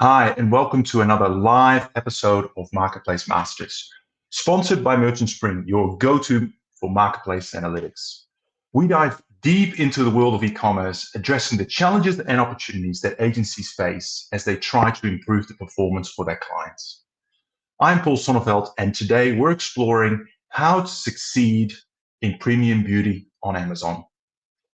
Hi, and welcome to another live episode of Marketplace Masters, sponsored by Merchant Spring, your go-to for marketplace analytics. We dive deep into the world of e-commerce, addressing the challenges and opportunities that agencies face as they try to improve the performance for their clients. I'm Paul Sonneveld, and today we're exploring how to succeed in premium beauty on Amazon.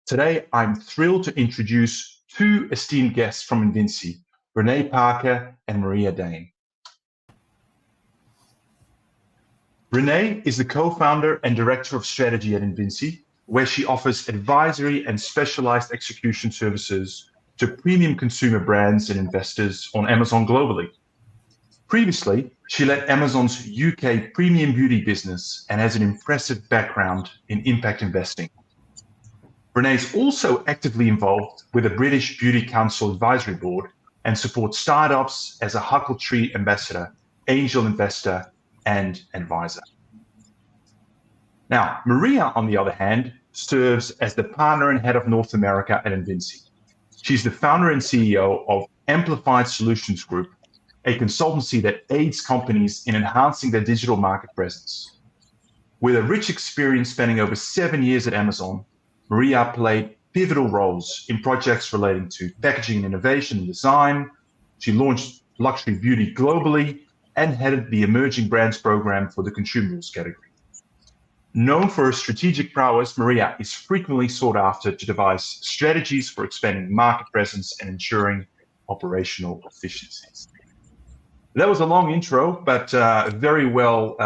Today, I'm thrilled to introduce two esteemed guests from Invinci, Renee Parker and Maria Dane. Renee is the co-founder and director of strategy at Invinci, where she offers advisory and specialized execution services to premium consumer brands and investors on Amazon globally. Previously, she led Amazon's UK premium beauty business and has an impressive background in impact investing. Renee is also actively involved with the British Beauty Council Advisory Board and supports startups as a Huckletree ambassador, angel investor, and advisor. Now, Maria, on the other hand, serves as the partner and head of North America at Invinci. She's the founder and CEO of Amplified Solutions Group, a consultancy that aids companies in enhancing their digital market presence. With a rich experience spanning over 7 years at Amazon, Maria played pivotal roles in projects relating to packaging and innovation and design. She launched luxury beauty globally and headed the emerging brands program for the consumables category. Known for her strategic prowess, Maria is frequently sought after to devise strategies for expanding market presence and ensuring operational efficiencies. That was a long intro, but very well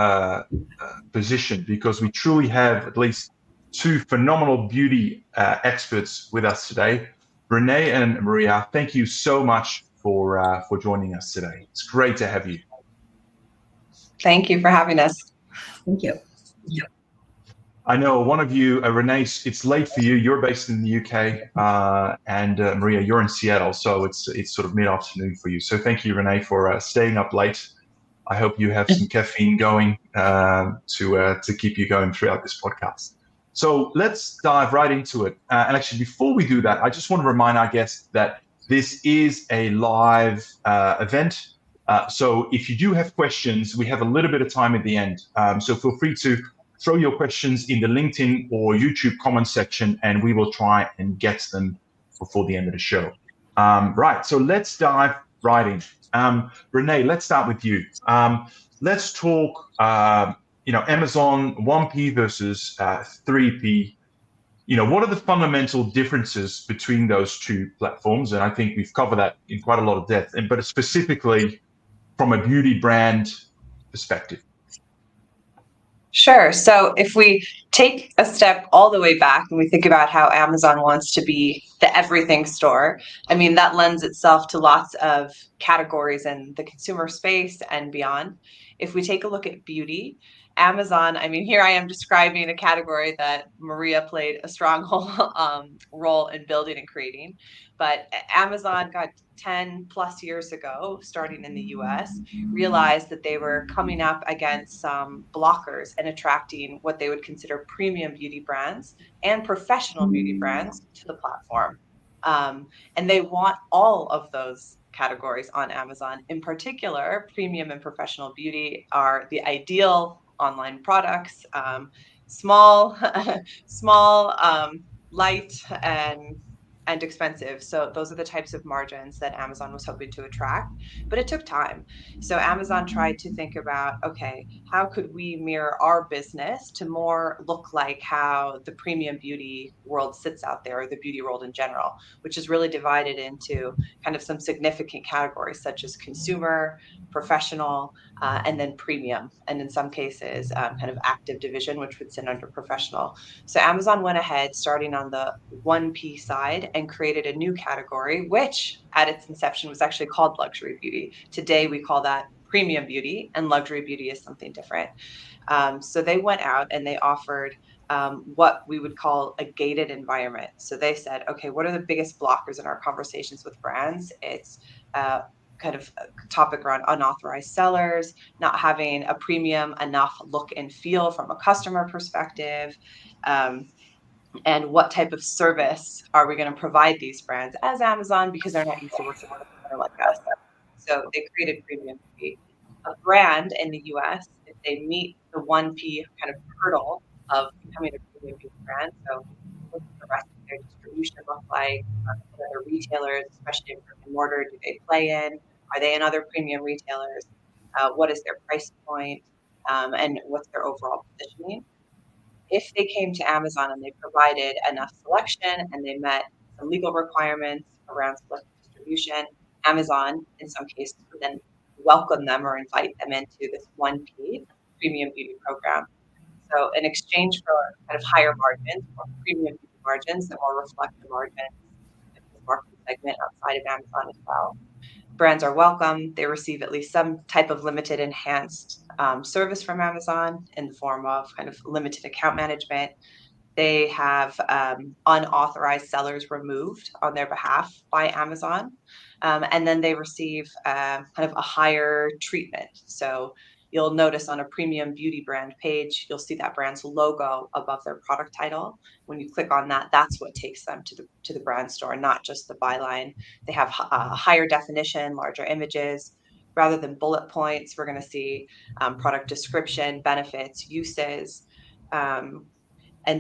positioned, because we truly have at least two phenomenal beauty experts with us today. Renee and Maria, thank you so much for joining us today. It's great to have you. Thank you for having us. Thank you. I know one of you, Renee, it's late for you. You're based in the UK, and Maria, you're in Seattle, so it's sort of mid-afternoon for you. So thank you, Renee, for staying up late. I hope you have some caffeine going to keep you going throughout this podcast. So let's dive right into it. And actually, before we do that, I just want to remind our guests that this is a live event. So if you do have questions, we have a little bit of time at the end. So feel free to throw your questions in the LinkedIn or YouTube comment section, and we will try and get them before the end of the show. Right, so let's dive right in. Renee, let's start with you. Let's talk Amazon 1P versus 3P. What are the fundamental differences between those two platforms? And I think we've covered that in quite a lot of depth, but specifically from a beauty brand perspective. Sure. So if we take a step all the way back and we think about how Amazon wants to be the everything store, I mean, that lends itself to lots of categories in the consumer space and beyond. If we take a look at beauty, Amazon, I mean, here I am describing a category that Maria played a strong role in building and creating. But Amazon got 10 plus years ago, starting in the US, realized that they were coming up against some blockers and attracting what they would consider premium beauty brands and professional beauty brands to the platform. Um, and they want all of those categories on Amazon. In particular, premium and professional beauty are the ideal online products, small, small, light, and expensive. So those are the types of margins that Amazon was hoping to attract, but it took time. So Amazon tried to think about, okay, how could we mirror our business to more look like how the premium beauty world sits out there, or the beauty world in general, which is really divided into kind of some significant categories such as consumer, professional, and then premium, and in some cases, kind of active division, which would sit under professional. So Amazon went ahead, starting on the 1P side, and created a new category, which at its inception was actually called luxury beauty. Today, we call that premium beauty, and luxury beauty is something different. So they went out and they offered what we would call a gated environment. So they said, okay, what are the biggest blockers in our conversations with brands? It's kind of a topic around unauthorized sellers, not having a premium enough look and feel from a customer perspective. And what type of service are we going to provide these brands as Amazon, because they're not used to working with a partner like us. So they created premium fee. A brand in the US, if they meet the 1P kind of hurdle of becoming a premium beauty brand, so what does the rest of their distribution look like? What other retailers, especially in brick and mortar, do they play in? Are they in other premium retailers? What is their price point? And what's their overall positioning? If they came to Amazon and they provided enough selection and they met some legal requirements around selective distribution, Amazon, in some cases, would then welcome them or invite them into this 1P premium beauty program. So in exchange for kind of higher margins or premium beauty margins that more reflect the margins of the market segment outside of Amazon as well, brands are welcome. They receive at least some type of limited enhanced service from Amazon in the form of kind of limited account management. They have unauthorized sellers removed on their behalf by Amazon. And then they receive kind of a higher treatment. So you'll notice on a premium beauty brand page, you'll see that brand's logo above their product title. When you click on that, that's what takes them to the brand store, not just the byline. They have higher definition, larger images. Rather than bullet points, we're going to see product description, benefits, uses. And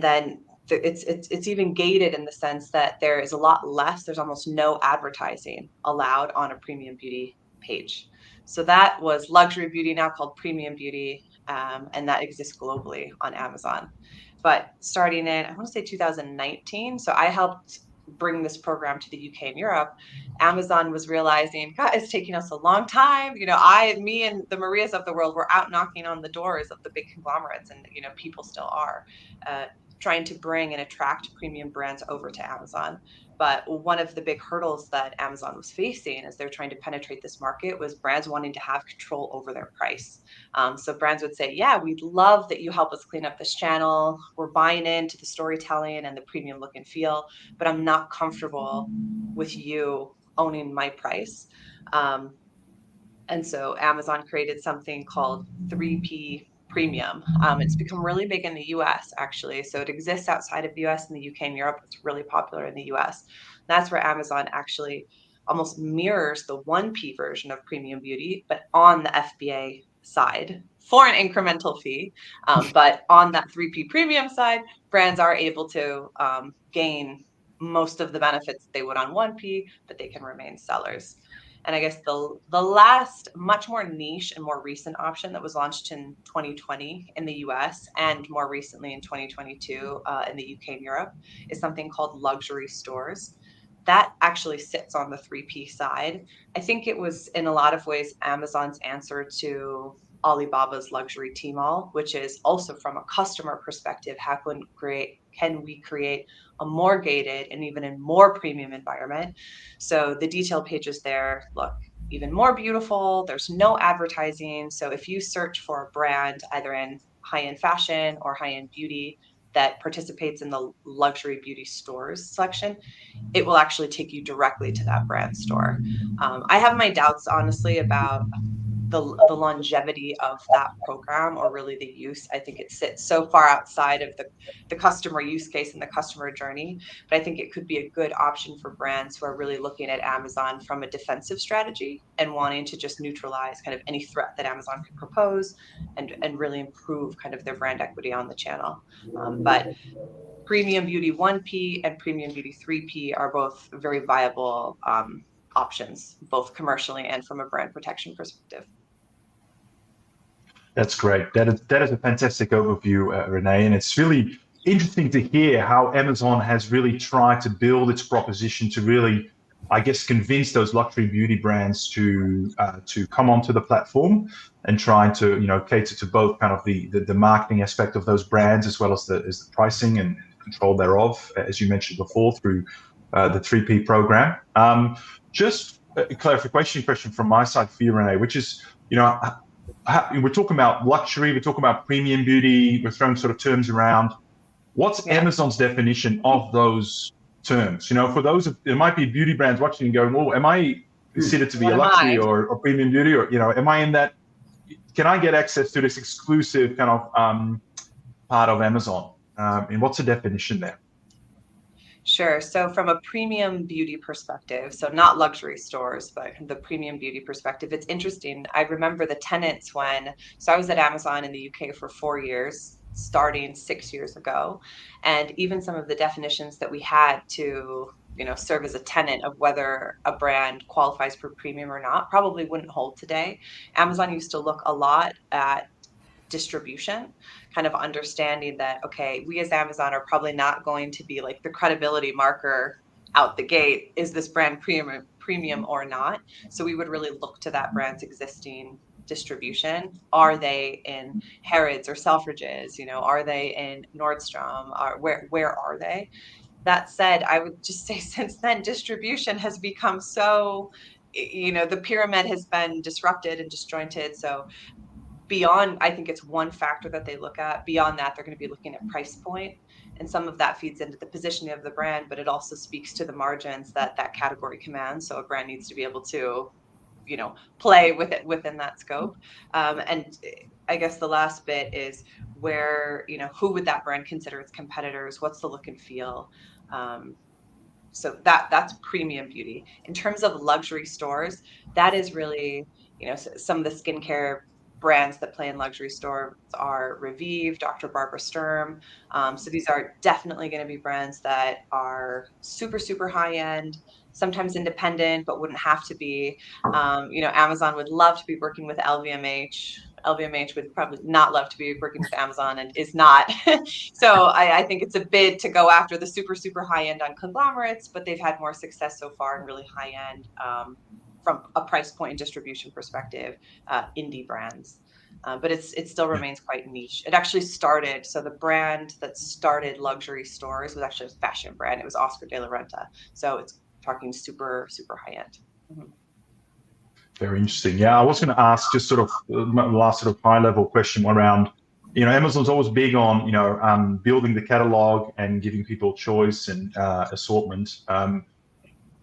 then it's even gated in the sense that there is a lot less, there's almost no advertising allowed on a premium beauty page. So that was luxury beauty, now called premium beauty, and that exists globally on Amazon. But starting in, I want to say 2019, so I helped bring this program to the UK and Europe. Amazon was realizing, God, it's taking us a long time. Me and the Marias of the world were out knocking on the doors of the big conglomerates, and people still are trying to bring and attract premium brands over to Amazon. But one of the big hurdles that Amazon was facing as they're trying to penetrate this market was brands wanting to have control over their price. So brands would say, yeah, we'd love that you help us clean up this channel. We're buying into the storytelling and the premium look and feel, but I'm not comfortable with you owning my price. And so Amazon created something called 3P Premium. It's become really big in the US, actually. So it exists outside of the US, in the UK and Europe. It's really popular in the US. That's where Amazon actually almost mirrors the 1P version of premium beauty, but on the FBA side for an incremental fee. But on that 3P premium side, brands are able to gain most of the benefits they would on 1P, but they can remain sellers. And I guess the last, much more niche and more recent option that was launched in 2020 in the US and more recently in 2022 in the UK and Europe is something called luxury stores. That actually sits on the 3P side. I think it was in a lot of ways Amazon's answer to Alibaba's luxury Tmall, which is also from a customer perspective, how can we create a more gated and even a more premium environment? So the detail pages there look even more beautiful. There's no advertising. So if you search for a brand either in high-end fashion or high-end beauty that participates in the luxury beauty stores section, it will actually take you directly to that brand store. I have my doubts, honestly, about the longevity of that program, or really the use. I think it sits so far outside of the customer use case and the customer journey. But I think it could be a good option for brands who are really looking at Amazon from a defensive strategy and wanting to just neutralize kind of any threat that Amazon could propose, and really improve kind of their brand equity on the channel. But Premium Beauty 1P and Premium Beauty 3P are both very viable options, both commercially and from a brand protection perspective. That's great. That is a fantastic overview, Renee, and it's really interesting to hear how Amazon has really tried to build its proposition to really, I guess, convince those luxury beauty brands to come onto the platform and try to cater to both kind of the marketing aspect of those brands as well as the pricing and control thereof, as you mentioned before, through the 3P program. Just a clarification question from my side for you, Renee, which is, we're talking about luxury, we're talking about premium beauty, we're throwing sort of terms around. What's Amazon's definition of those terms? For those, there might be beauty brands watching and going, "Oh, am I considered to be a luxury or premium beauty, or am I in that? Can I get access to this exclusive kind of part of Amazon? And what's the definition there?" Sure. So from a premium beauty perspective, so not luxury stores, but the premium beauty perspective, it's interesting. I remember the tenants so I was at Amazon in the UK for 4 years, starting 6 years ago. And even some of the definitions that we had to, serve as a tenant of whether a brand qualifies for premium or not probably wouldn't hold today. Amazon used to look a lot at distribution, kind of understanding that, okay, we as Amazon are probably not going to be like the credibility marker out the gate. Is this brand premium or not? So we would really look to that brand's existing distribution. Are they in Harrods or Selfridges? Are they in Nordstrom? Where are they? That said, I would just say since then, distribution has become so, the pyramid has been disrupted and disjointed. So beyond, I think it's one factor that they look at. Beyond that, they're going to be looking at price point, and some of that feeds into the positioning of the brand, but it also speaks to the margins that category commands. So a brand needs to be able to, play with it within that scope. And I guess the last bit is where, who would that brand consider its competitors? What's the look and feel? So that's premium beauty. In terms of luxury stores, that is really, some of the skincare brands that play in luxury stores are Revive, Dr. Barbara Sturm. So these are definitely going to be brands that are super, super high end, sometimes independent, but wouldn't have to be. Amazon would love to be working with LVMH. LVMH would probably not love to be working with Amazon and is not. So I think it's a bid to go after the super, super high end on conglomerates, but they've had more success so far in really high end, from a price point and distribution perspective, indie brands. But it still remains quite niche. It actually started, so the brand that started luxury stores was actually a fashion brand. It was Oscar de la Renta. So it's talking super, super high end. Mm-hmm. Very interesting. Yeah, I was going to ask just sort of my last sort of high level question around, Amazon's always big on, building the catalog and giving people choice and assortment.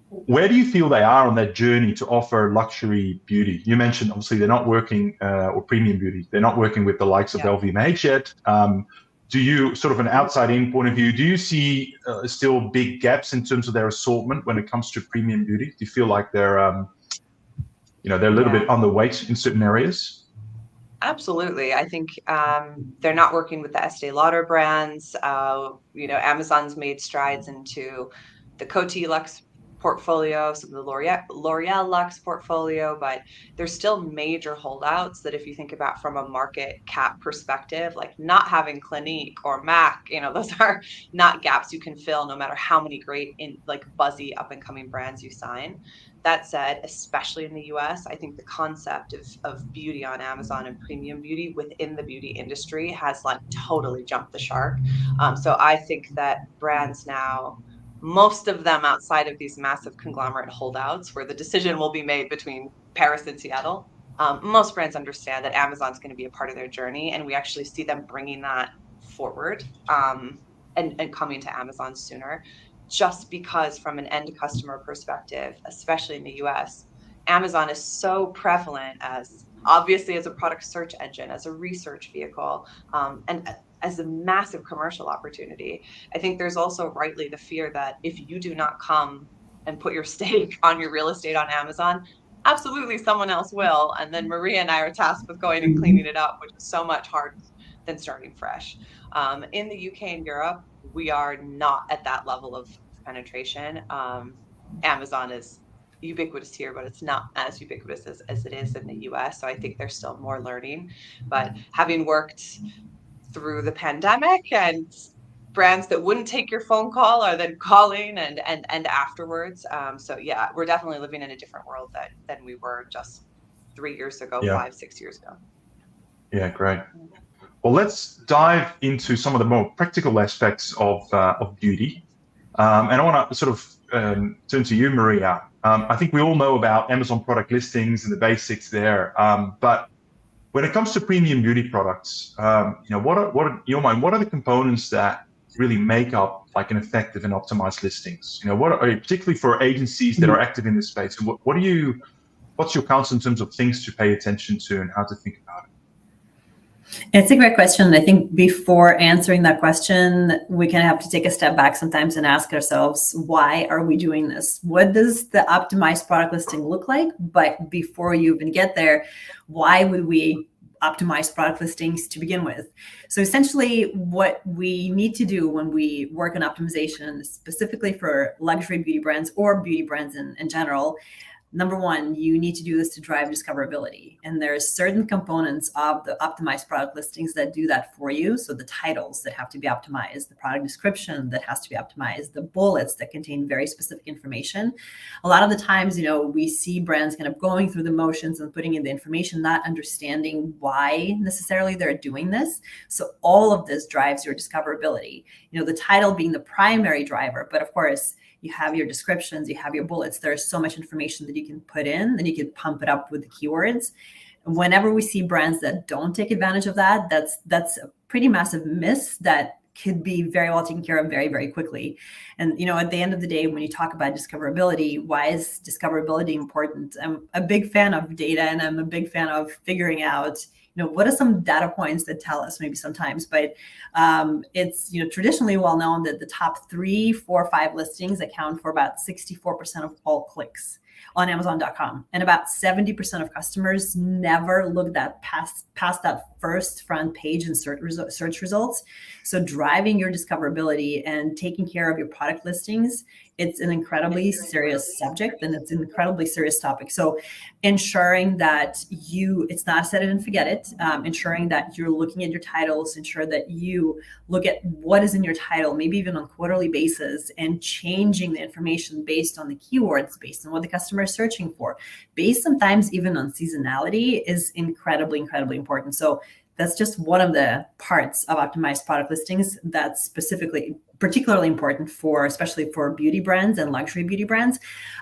Where do you feel they are on that journey to offer luxury beauty? You mentioned, obviously, they're not working, or premium beauty, they're not working with the likes of LVMH yet. Do you, sort of an outside-in point of view, do you see still big gaps in terms of their assortment when it comes to premium beauty? Do you feel like they're a little bit underweight in certain areas? Absolutely. I think they're not working with the Estee Lauder brands. Amazon's made strides into the Coty Luxe portfolio, some of the L'Oreal Luxe portfolio, but there's still major holdouts that if you think about from a market cap perspective, like not having Clinique or MAC, those are not gaps you can fill no matter how many great buzzy up and coming brands you sign. That said, especially in the US, I think the concept of beauty on Amazon and premium beauty within the beauty industry has totally jumped the shark. So I think that brands now, most of them outside of these massive conglomerate holdouts where the decision will be made between Paris and Seattle, Most brands understand that Amazon's going to be a part of their journey, and we actually see them bringing that forward, and coming to Amazon sooner, just because from an end customer perspective, especially in the US, Amazon is so prevalent as obviously as a product search engine, as a research vehicle, and as a massive commercial opportunity. I think there's also rightly the fear that if you do not come and put your stake on your real estate on Amazon, absolutely someone else will. And then Maria and I are tasked with going and cleaning it up, which is so much harder than starting fresh. In the UK and Europe, we are not at that level of penetration. Amazon is ubiquitous here, but it's not as ubiquitous as it is in the US. So I think there's still more learning. But having worked through the pandemic, and brands that wouldn't take your phone call are then calling and afterwards. So yeah, we're definitely living in a different world than we were just 3 years ago, 5-6 years ago. Yeah, great. Well, let's dive into some of the more practical aspects of beauty. And I want to sort of turn to you, Maria. I think we all know about Amazon product listings and the basics there. But when it comes to premium beauty products, what are in your mind, what are the components that really make up like an effective and optimized listings? What are particularly for agencies that are active in this space? What's your counsel in terms of things to pay attention to and how to think about it? It's a great question. I think before answering that question, we kind of have to take a step back sometimes and ask ourselves, why are we doing this? What does the optimized product listing look like? But before you even get there, why would we optimize product listings to begin with? So essentially what we need to do when we work on optimization, specifically for luxury beauty brands or beauty brands in general, number one, you need to do this to drive discoverability. And there's certain components of the optimized product listings that do that for you. So the titles that have to be optimized, the product description that has to be optimized, the bullets that contain very specific information. A lot of the times, we see brands kind of going through the motions and putting in the information, not understanding why necessarily they're doing this. So all of this drives your discoverability. The title being the primary driver, but of course, you have your descriptions, you have your bullets. There's so much information that you can put in, and you can pump it up with the keywords. And whenever we see brands that don't take advantage of that, that's a pretty massive miss that could be very well taken care of very, very quickly. And, at the end of the day, when you talk about discoverability, why is discoverability important? I'm a big fan of data, and I'm a big fan of figuring out what are some data points that tell us maybe sometimes, but it's, traditionally well known that the top 3, 4, 5 listings account for about 64% of all clicks on Amazon.com. And about 70% of customers never look past that first front page in search results. So driving your discoverability and taking care of your product listings, it's an incredibly serious subject, and it's an incredibly serious topic. So ensuring that it's not set it and forget it, ensuring that you're looking at your titles, ensure that you look at what is in your title, maybe even on a quarterly basis, and changing the information based on the keywords, based on what the customer is searching for, based sometimes even on seasonality is incredibly, incredibly important. So that's just one of the parts of optimized product listings that's particularly important especially for beauty brands and luxury beauty brands.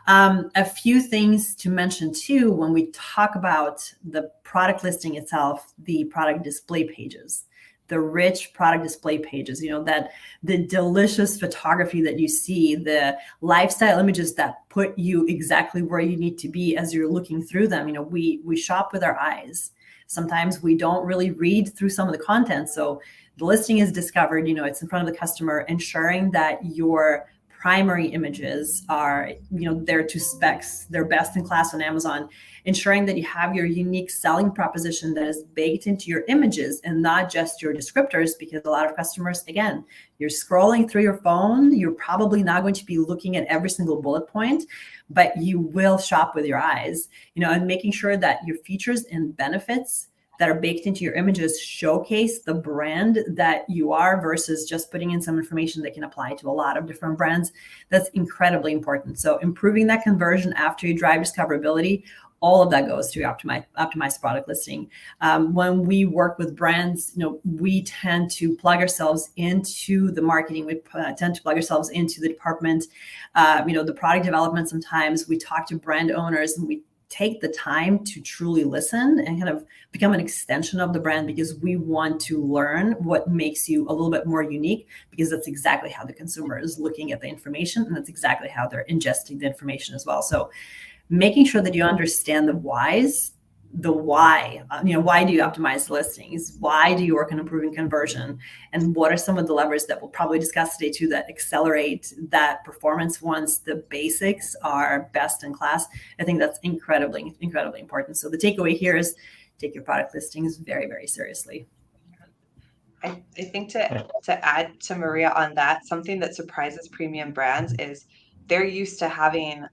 A few things to mention too, when we talk about the product listing itself, the product display pages, the rich product display pages, that the delicious photography that you see, the lifestyle images that put you exactly where you need to be as you're looking through them. We shop with our eyes. Sometimes we don't really read through some of the content. So the listing is discovered, it's in front of the customer, ensuring that your primary images are, they're to specs, they're best in class on Amazon, ensuring that you have your unique selling proposition that is baked into your images and not just your descriptors, because a lot of customers, again, you're scrolling through your phone, you're probably not going to be looking at every single bullet point, but you will shop with your eyes, and making sure that your features and benefits that are baked into your images showcase the brand that you are versus just putting in some information that can apply to a lot of different brands. That's incredibly important. So improving that conversion after you drive discoverability, all of that goes to optimized product listing. When we work with brands, we tend to plug ourselves into the marketing. We tend to plug ourselves into the department, the product development. Sometimes we talk to brand owners and we take the time to truly listen and kind of become an extension of the brand, because we want to learn what makes you a little bit more unique, because that's exactly how the consumer is looking at the information, and that's exactly how they're ingesting the information as well. So making sure that you understand the whys, the why, why do you optimize the listings? Why do you work on improving conversion? And what are some of the levers that we'll probably discuss today too that accelerate that performance once the basics are best in class? I think that's incredibly, incredibly important. So the takeaway here is take your product listings very, very seriously. I think to add to Maria on that, something that surprises premium brands is they're used to having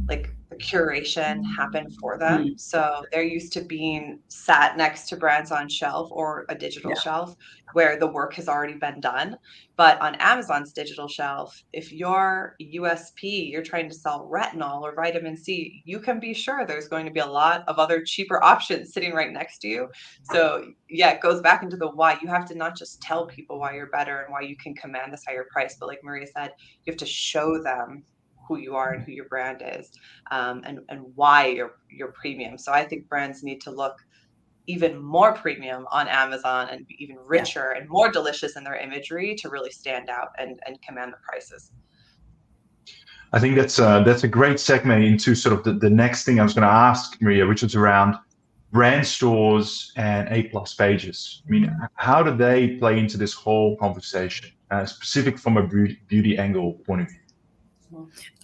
like the curation happen for them. So they're used to being sat next to brands on shelf or a digital shelf where the work has already been done. But on Amazon's digital shelf, if your USP, you're trying to sell retinol or vitamin C, you can be sure there's going to be a lot of other cheaper options sitting right next to you. So yeah, it goes back into the why. You have to not just tell people why you're better and why you can command this higher price, but like Maria said, you have to show them who you are and who your brand is, and why you're premium. So I think brands need to look even more premium on Amazon and be even richer and more delicious in their imagery to really stand out and command the prices. I think that's a great segue into sort of the next thing I was going to ask, Maria, which is around brand stores and A+ pages. I mean, how do they play into this whole conversation, specific from a beauty angle point of view?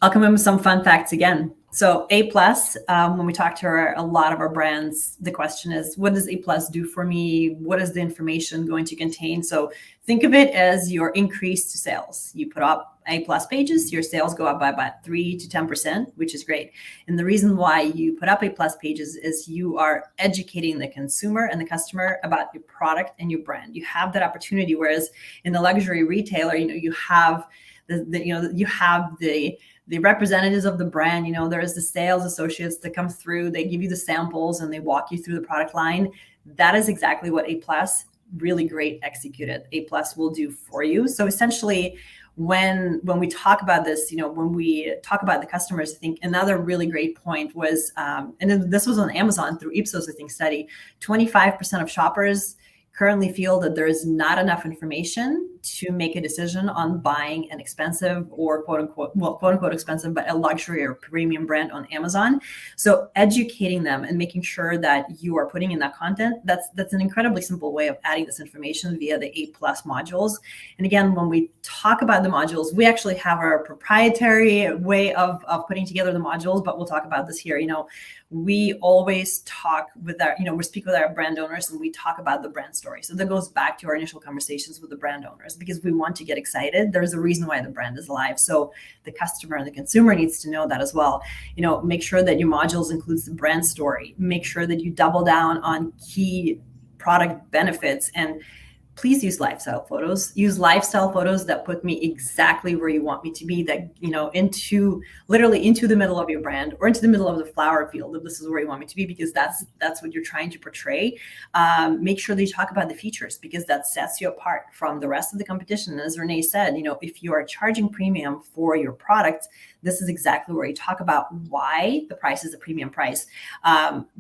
I'll come in with some fun facts again. So A+, when we talk to a lot of our brands, the question is, what does A+ do for me? What is the information going to contain? So think of it as your increased sales. You put up A+ pages, your sales go up by about 3 to 10%, which is great. And the reason why you put up A+ pages is you are educating the consumer and the customer about your product and your brand. You have that opportunity, whereas in the luxury retailer, you have you have the representatives of the brand. There's the sales associates that come through, they give you the samples and they walk you through the product line. That is exactly what A+ really great executed A+ will do for you. So essentially, when we talk about this, when we talk about the customers, I think another really great point was, and this was on Amazon through Ipsos, I think, study, 25% of shoppers currently feel that there is not enough information to make a decision on buying an expensive or quote unquote expensive, but a luxury or premium brand on Amazon. So educating them and making sure that you are putting in that content, that's an incredibly simple way of adding this information via the A+ modules. And again, when we talk about the modules, we actually have our proprietary way of putting together the modules, but we'll talk about this here. We always talk with we speak with our brand owners and we talk about the brand story. So that goes back to our initial conversations with the brand owners, because we want to get excited. There's a reason why the brand is alive. So the customer and the consumer needs to know that as well. Make sure that your modules includes the brand story. Make sure that you double down on key product benefits, and please use lifestyle photos. Use lifestyle photos that put me exactly where you want me to be, that, literally into the middle of your brand or into the middle of the flower field, if this is where you want me to be, because that's what you're trying to portray. Make sure that you talk about the features, because that sets you apart from the rest of the competition. As Renee said, if you are charging premium for your product, this is exactly where you talk about why the price is a premium price.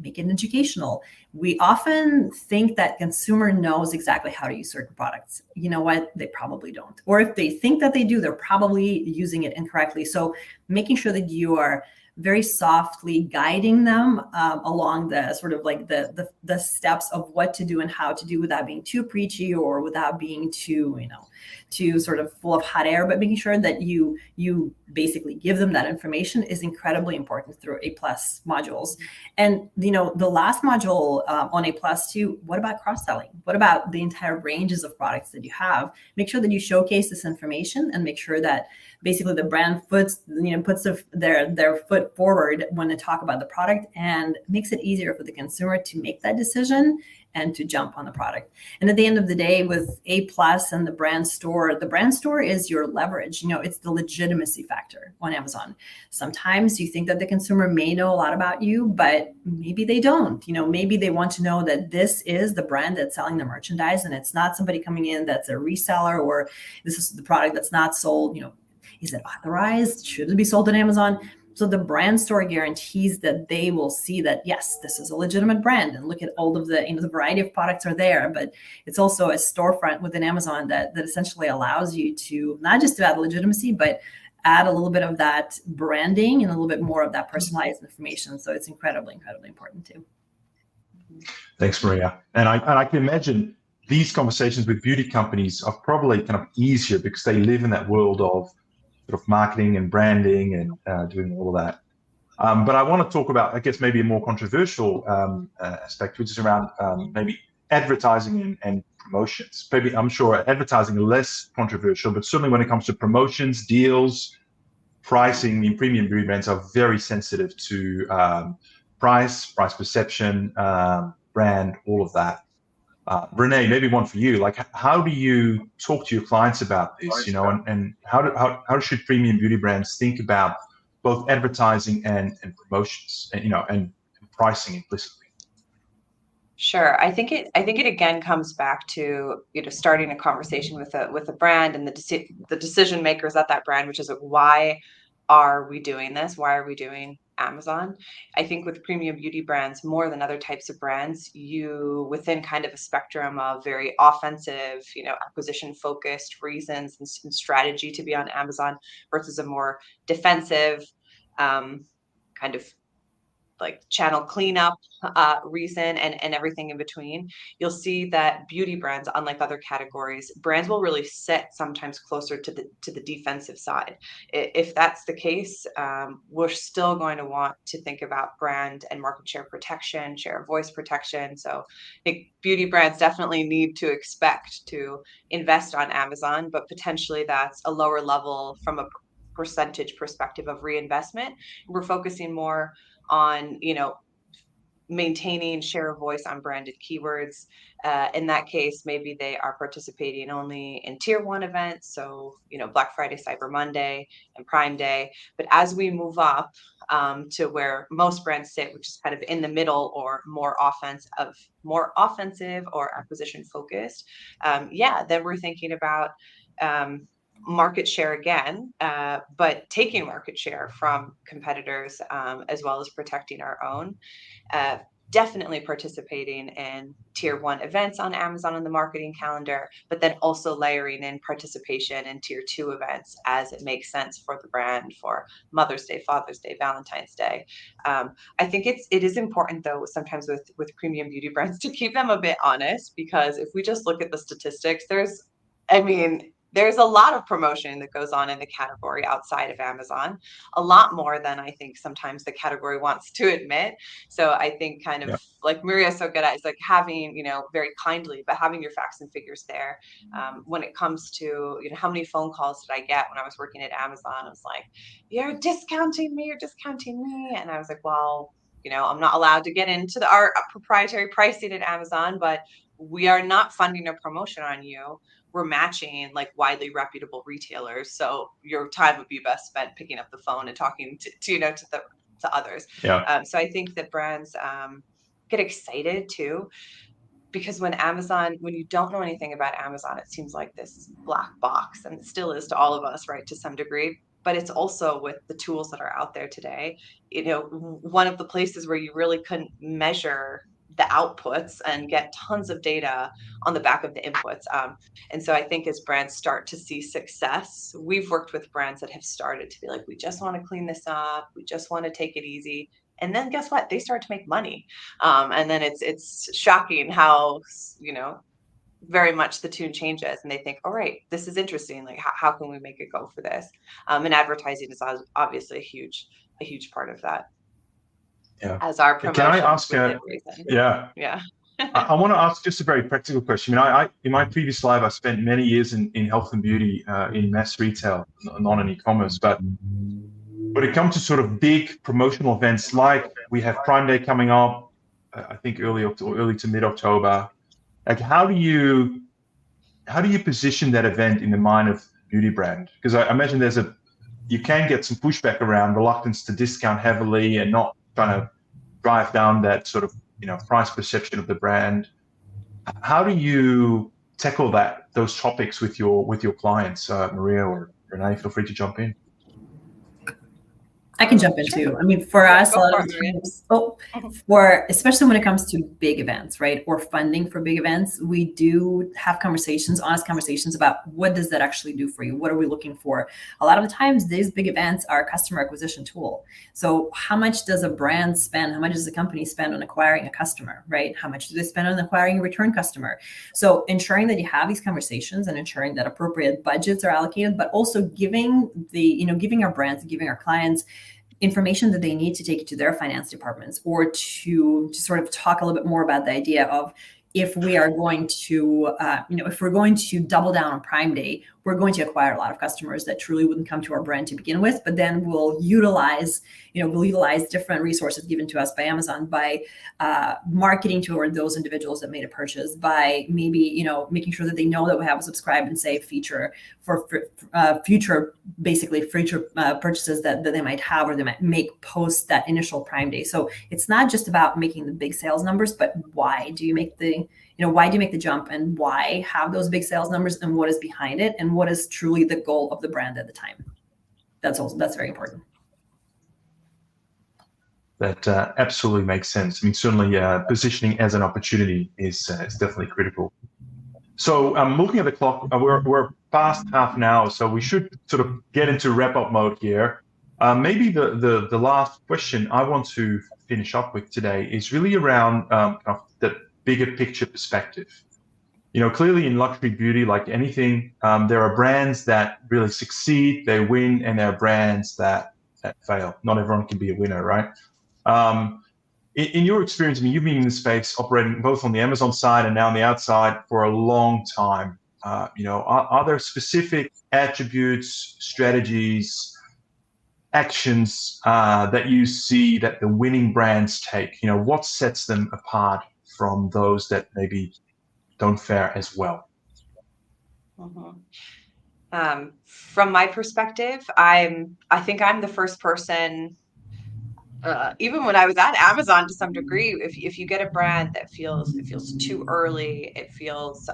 Make it educational. We often think that consumer knows exactly how to use certain products. You know what? They probably don't. Or if they think that they do, they're probably using it incorrectly. So making sure that you are very softly guiding them along the sort of like the steps of what to do and how to do without being too preachy or without being too sort of full of hot air, but making sure that you basically give them that information is incredibly important through A+ modules. And the last module on A+ too, what about cross-selling? What about the entire ranges of products that you have? Make sure that you showcase this information and make sure that basically the brand puts their foot forward when they talk about the product, and makes it easier for the consumer to make that decision and to jump on the product. And at the end of the day, with A+ and the brand store is your leverage. It's the legitimacy factor on Amazon. Sometimes you think that the consumer may know a lot about you, but maybe they don't. Maybe they want to know that this is the brand that's selling the merchandise, and it's not somebody coming in that's a reseller, or this is the product that's not sold. Is it authorized? Should it be sold on Amazon? So the brand store guarantees that they will see that, yes, this is a legitimate brand, and look at all of the, the variety of products are there. But it's also a storefront within Amazon that essentially allows you to not just to add legitimacy, but add a little bit of that branding and a little bit more of that personalized information. So it's incredibly, incredibly important too. Thanks, Maria. And I can imagine these conversations with beauty companies are probably kind of easier because they live in that world of sort of marketing and branding and doing all of that. But I want to talk about, I guess, maybe a more controversial aspect, which is around maybe advertising and promotions. Maybe, I'm sure advertising is less controversial, but certainly when it comes to promotions, deals, pricing, I mean, premium beauty brands are very sensitive to price perception, brand, all of that. Renee, maybe one for you. Like, how do you talk to your clients about this? And how should premium beauty brands think about both advertising and promotions, and pricing implicitly? Sure. I think it again comes back to starting a conversation with a brand and the decision makers at that brand, which is why are we doing this? Why are we doing Amazon? I think with premium beauty brands, more than other types of brands, you within kind of a spectrum of very offensive, acquisition focused reasons and strategy to be on Amazon versus a more defensive kind of like channel cleanup reason and everything in between. You'll see that beauty brands, unlike other categories, brands will really sit sometimes closer to the defensive side. If that's the case, we're still going to want to think about brand and market share protection, share of voice protection. So I think beauty brands definitely need to expect to invest on Amazon, but potentially that's a lower level from a percentage perspective of reinvestment. We're focusing more on maintaining share of voice on branded keywords. In that case, maybe they are participating only in tier 1 events, so Black Friday, Cyber Monday, and Prime Day. But as we move up to where most brands sit, which is kind of in the middle or more offensive or acquisition focused, then we're thinking about market share again, but taking market share from competitors, as well as protecting our own. Definitely participating in tier 1 events on Amazon on the marketing calendar, but then also layering in participation in tier 2 events as it makes sense for the brand for Mother's Day, Father's Day, Valentine's Day. I think it is important though sometimes with premium beauty brands to keep them a bit honest, because if we just look at the statistics, there's a lot of promotion that goes on in the category outside of Amazon, a lot more than I think sometimes the category wants to admit. So I think kind of like Maria's so good at is like having, very kindly, but having your facts and figures there. When it comes to, how many phone calls did I get when I was working at Amazon? I was like, you're discounting me. And I was like, well, I'm not allowed to get into our proprietary pricing at Amazon, but we are not funding a promotion on you. We're matching like widely reputable retailers, so your time would be best spent picking up the phone and talking to others. So I think that brands get excited too, because when you don't know anything about Amazon, it seems like this black box, and it still is to all of us, right, to some degree. But it's also with the tools that are out there today, one of the places where you really couldn't measure the outputs and get tons of data on the back of the inputs. And so I think as brands start to see success, we've worked with brands that have started to be like, we just want to clean this up. We just want to take it easy. And then guess what? They start to make money. And then it's shocking how, very much the tune changes and they think, all right, this is interesting. Like, how can we make it go for this? And advertising is obviously a huge part of that. Yeah. As our promotion. Can I ask? I want to ask just a very practical question. I in my previous life, I spent many years in health and beauty, in mass retail, not in e-commerce. But when it comes to sort of big promotional events, like we have Prime Day coming up, I think early to mid-October. Like, how do you position that event in the mind of beauty brand? Because I imagine you can get some pushback around reluctance to discount heavily and not trying to drive down that sort of price perception of the brand. How do you tackle those topics with your clients? Maria or Renee, feel free to jump in. I can jump in too. I mean, for us, a lot of times, especially when it comes to big events, right, or funding for big events, we do have honest conversations about what does that actually do for you? What are we looking for? A lot of the times, these big events are a customer acquisition tool. So how much does a brand spend? How much does a company spend on acquiring a customer, right? How much do they spend on acquiring a return customer? So ensuring that you have these conversations and ensuring that appropriate budgets are allocated, but also giving our brands, giving our clients information that they need to take to their finance departments, or to sort of talk a little bit more about the idea of, if we are going to, if we're going to double down on Prime Day, we're going to acquire a lot of customers that truly wouldn't come to our brand to begin with, but then we'll utilize different resources given to us by Amazon, by marketing toward those individuals that made a purchase, by maybe, making sure that they know that we have a subscribe and save feature for future purchases that they might have, or they might make post that initial Prime Day. So it's not just about making the big sales numbers, but why do you make the jump, and why have those big sales numbers, and what is behind it, and what is truly the goal of the brand at the time. That's very important. That absolutely makes sense. I mean, certainly positioning as an opportunity is definitely critical. So looking at the clock, we're past half an hour, so we should sort of get into wrap-up mode here. Maybe the last question I want to finish up with today is really around the bigger picture perspective. Clearly in luxury beauty, like anything, there are brands that really succeed, they win, and there are brands that fail. Not everyone can be a winner, right? In your experience, I mean, you've been in the space operating both on the Amazon side and now on the outside for a long time. Are there specific attributes, strategies, actions that you see that the winning brands take? What sets them apart from those that maybe don't fare as well? Mm-hmm. From my perspective, I think I'm the first person, even when I was at Amazon to some degree, if you get a brand that feels too early, it feels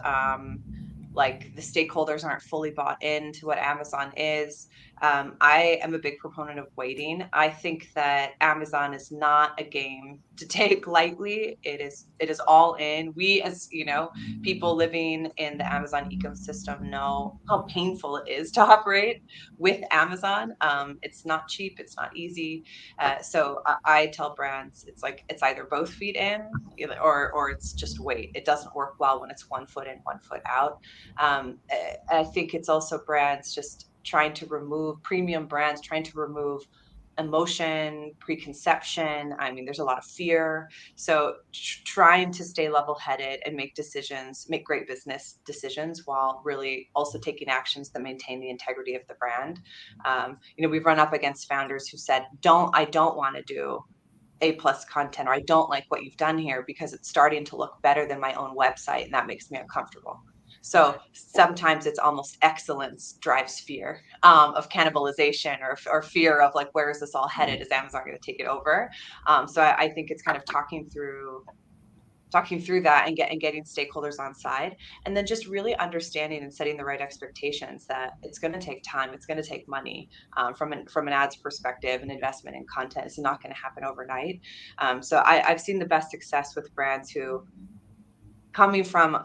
like the stakeholders aren't fully bought into what Amazon is. I am a big proponent of waiting. I think that Amazon is not a game to take lightly. It is all in. We, as people living in the Amazon ecosystem, know how painful it is to operate with Amazon. It's not cheap. It's not easy. So I tell brands, it's either both feet in, or it's just wait. It doesn't work well when it's 1 foot in, 1 foot out. I think it's also brands just trying to remove emotion, preconception. I mean, there's a lot of fear. So trying to stay level-headed and make great business decisions, while really also taking actions that maintain the integrity of the brand. We've run up against founders who said, I don't want to do A+ content, or I don't like what you've done here because it's starting to look better than my own website, and that makes me uncomfortable. So sometimes it's almost excellence drives fear of cannibalization, or fear of like, where is this all headed? Is Amazon going to take it over? So I think it's kind of talking through that and getting stakeholders on side, and then just really understanding and setting the right expectations that it's going to take time, it's going to take money. From an ads perspective, and investment in content is not going to happen overnight. So I've seen the best success with brands who, coming from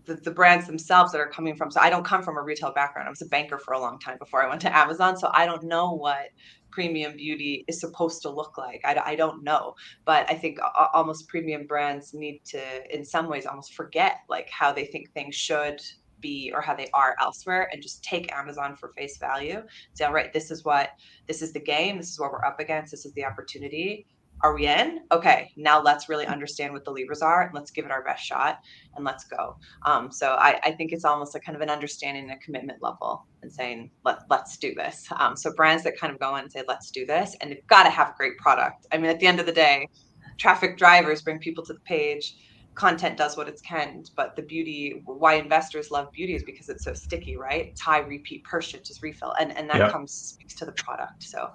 the brands themselves that are coming from, so I don't come from a retail background. I was a banker for a long time before I went to Amazon, so I don't know what premium beauty is supposed to look like. I don't know, but I think almost premium brands need to, in some ways, almost forget like how they think things should be or how they are elsewhere, and just take Amazon for face value. Say, all right, this is the game, this is what we're up against, this is the opportunity. Are we in? Okay, now let's really understand what the levers are, and let's give it our best shot, and let's go. So I think it's almost a kind of an understanding and a commitment level, and saying, let's do this. So brands that kind of go in and say, let's do this, and they've got to have a great product. I mean, at the end of the day, traffic drivers bring people to the page. Content does what it can, but the beauty, why investors love beauty, is because it's so sticky, right? It's high repeat purchase, refill, and that speaks to the product. So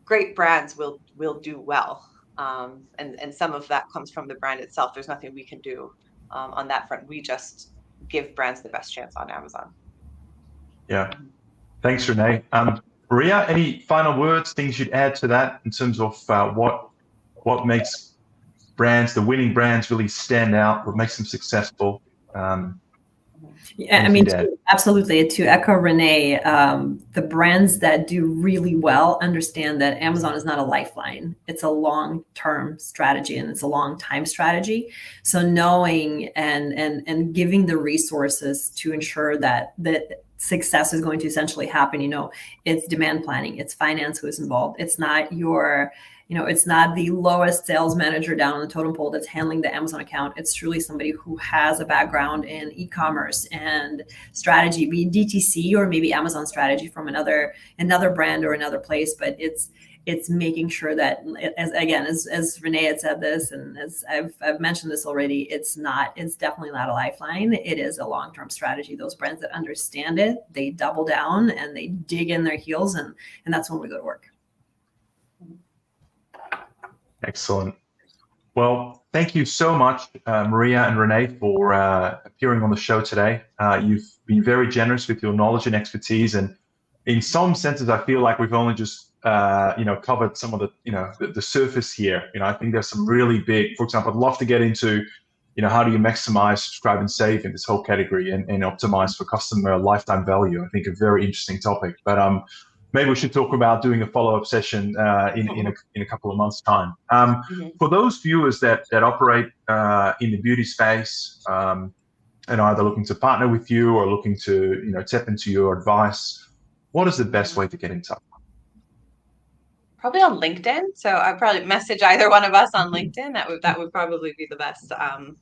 great brands will do well. And some of that comes from the brand itself. There's nothing we can do on that front. We just give brands the best chance on Amazon. Yeah. Thanks, Renee. Maria, any final words, things you'd add to that in terms of what makes brands, the winning brands, really stand out, what makes them successful? Yeah, I mean, absolutely. To echo Renee, the brands that do really well understand that Amazon is not a lifeline. It's a long-term strategy and it's a long-time strategy. So knowing and giving the resources to ensure that success is going to essentially happen. It's demand planning, it's finance who is involved. It's not it's not the lowest sales manager down on the totem pole that's handling the Amazon account. It's truly somebody who has a background in e-commerce and strategy, be it DTC or maybe Amazon strategy from another brand or another place. But it's making sure that, as Renee had said this, and as I've mentioned this already, it's definitely not a lifeline. It is a long-term strategy. Those brands that understand it, they double down and they dig in their heels, and that's when we go to work. Excellent. Well, thank you so much, Maria and Renee, for appearing on the show today. You've been very generous with your knowledge and expertise, and in some senses, I feel like we've only just covered some of the surface here. I think there's some really big. For example, I'd love to get into how do you maximize subscribe and save in this whole category and optimize for customer lifetime value. I think a very interesting topic, but maybe we should talk about doing a follow-up session in a couple of months' time. For those viewers that operate in the beauty space and are either looking to partner with you or looking to tap into your advice, what is the best way to get in touch? Probably on LinkedIn. So I'd probably message either one of us on LinkedIn. That would probably be the best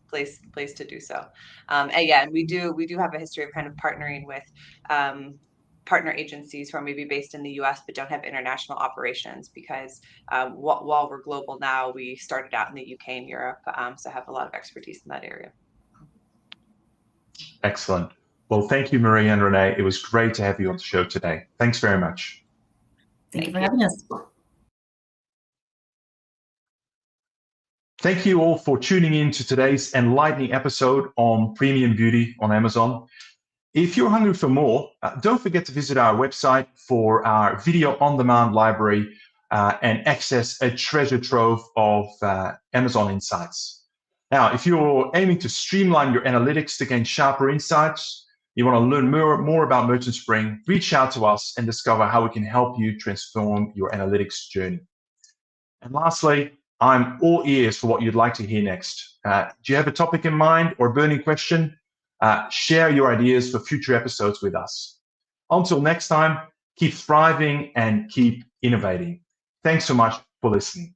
place to do so. Again, we do have a history of kind of partnering with partner agencies who are maybe based in the US but don't have international operations, because while we're global now, we started out in the UK and Europe, so have a lot of expertise in that area. Excellent. Well, thank you, Maria and Renee. It was great to have you on the show today. Thanks very much. Thank you for having us. Thank you all for tuning in to today's enlightening episode on premium beauty on Amazon. If you're hungry for more, don't forget to visit our website for our video on-demand library and access a treasure trove of Amazon insights. Now, if you're aiming to streamline your analytics to gain sharper insights, you want to learn more about Merchant Spring, reach out to us and discover how we can help you transform your analytics journey. And lastly, I'm all ears for what you'd like to hear next. Do you have a topic in mind or a burning question? Share your ideas for future episodes with us. Until next time, keep thriving and keep innovating. Thanks so much for listening.